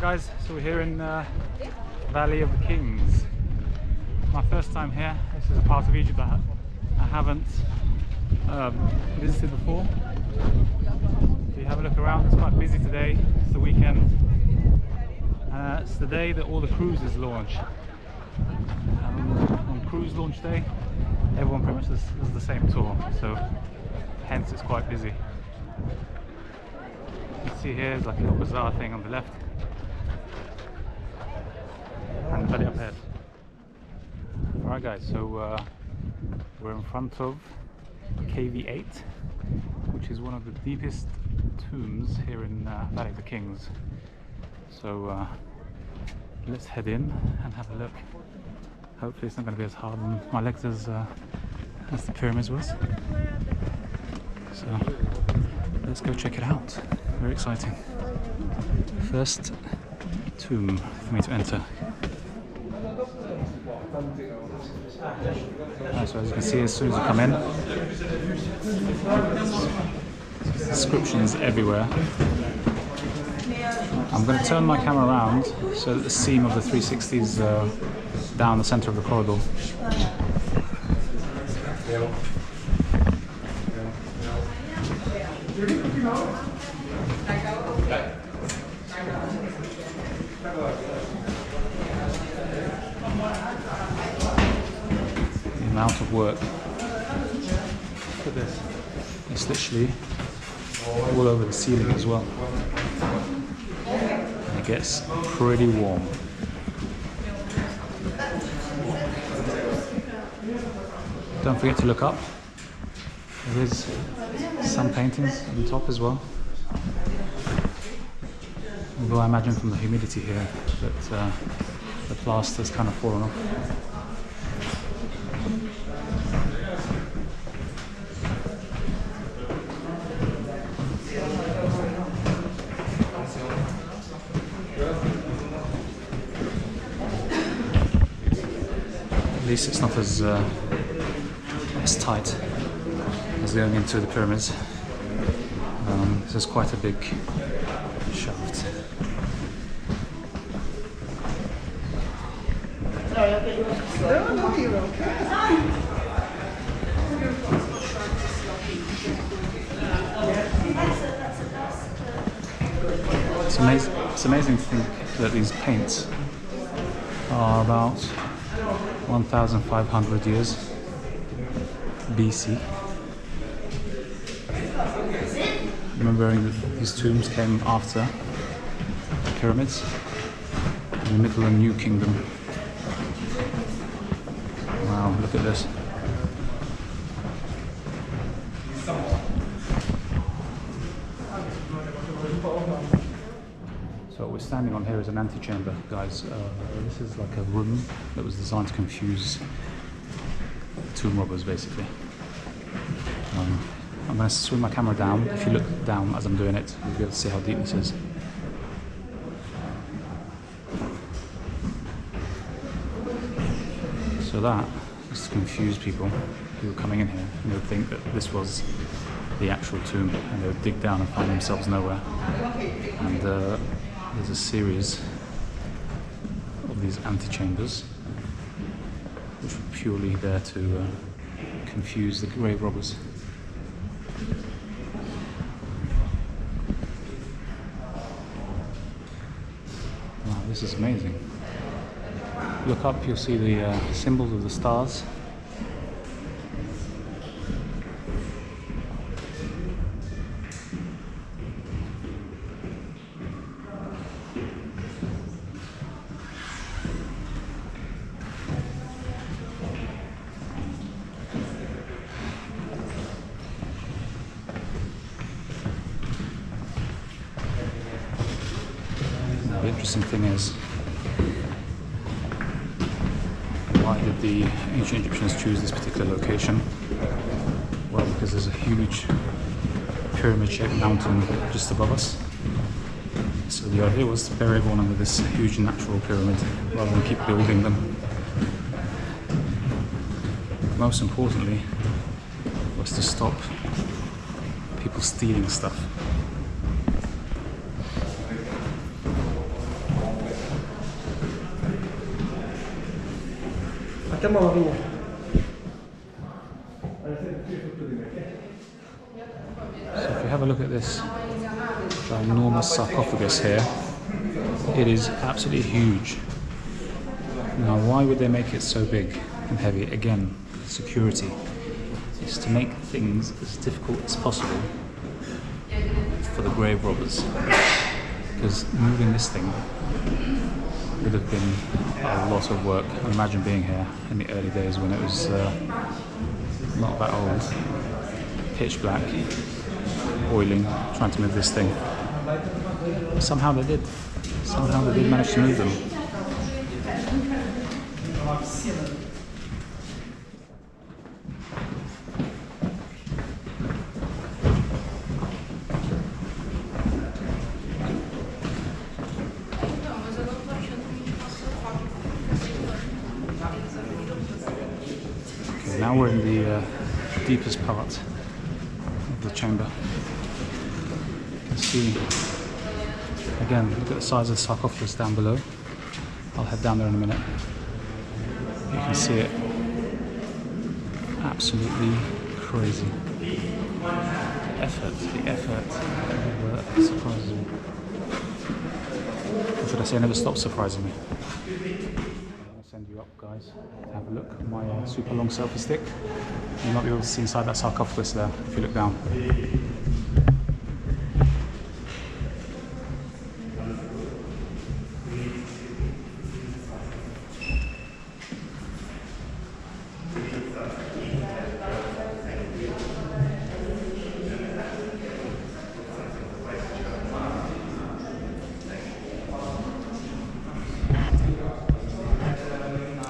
guys, so we're here in Valley of the Kings. My first time here. This is a part of Egypt I haven't visited before. If you have a look around, it's quite busy today. It's the weekend. It's the day that all the cruises launch. On cruise launch day, everyone pretty much does the same tour, so hence it's quite busy. You can see here is like a little bazaar thing on the left, and very up ahead. Alright guys, so we're in front of KV8, which is one of the deepest tombs here in Valley of the Kings. So let's head in and have a look. Hopefully it's not going to be as hard on my legs as the pyramids was. So let's go check it out. Very exciting. First tomb for me to enter. So as you can see, as soon as you come in, inscriptions everywhere. I'm going to turn my camera around so that the seam of the 360 is down the center of the corridor. The amount of work. Look at this. It's literally all over the ceiling as well. And it gets pretty warm. Don't forget to look up. There is some paintings on top as well. Although I imagine from the humidity here that the plaster's kind of fallen off. At least it's not as tight as going into the pyramids. This is quite a big shaft. It's amazing to think that these paints are about 1,500 years BC. Remembering that these tombs came after the pyramids, in the middle of the New Kingdom. Wow, look at this. So what we're standing on here is an antechamber, guys. This is like a room that was designed to confuse tomb robbers, basically. I'm going to swing my camera down. If you look down as I'm doing it, you'll be able to see how deep this is. So that is to confuse people who are coming in here, and they would think that this was the actual tomb, and they would dig down and find themselves nowhere. And there's a series of these antechambers, which were purely there to confuse the grave robbers. Wow, this is amazing. Look up, you'll see the symbols of the stars. The interesting thing is, why did the ancient Egyptians choose this particular location? Well, because there's a huge pyramid-shaped mountain just above us. So the idea was to bury everyone under this huge natural pyramid rather than keep building them. Most importantly, was to stop people stealing stuff. So if you have a look at this ginormous sarcophagus here, it is absolutely huge. Now why would they make it so big and heavy? Again, security. It's to make things as difficult as possible for the grave robbers. Because moving this thing would have been a lot of work. I imagine being here in the early days when it was not that old, pitch black, oiling, trying to move this thing. But somehow they did. Somehow they did manage to move them. Okay, now we're in the deepest part of the chamber. You can see, again, look at the size of the sarcophagus down below. I'll head down there in a minute. You can see it. Absolutely crazy. The effort surprises me. Or should I say, never stops surprising me. I'll send you up, guys, to have a look at my super long selfie stick. You might be able to see inside that sarcophagus there if you look down.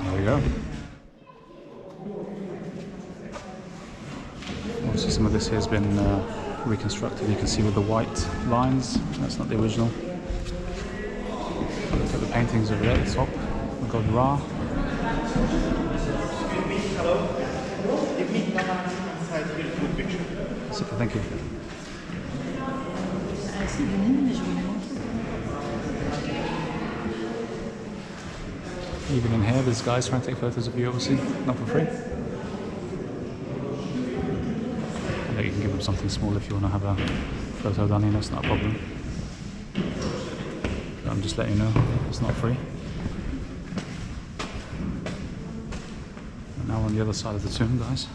There we go. Obviously some of this here has been reconstructed. You can see with the white lines, that's not the original. Look at the paintings over there at the top. We've got Ra. Super, thank you. Even in here, there's guys trying to take photos of you, obviously, not for free. I know you can give them something small if you want to have a photo done in, that's not a problem. But I'm just letting you know, it's not free. And now on the other side of the tomb, guys.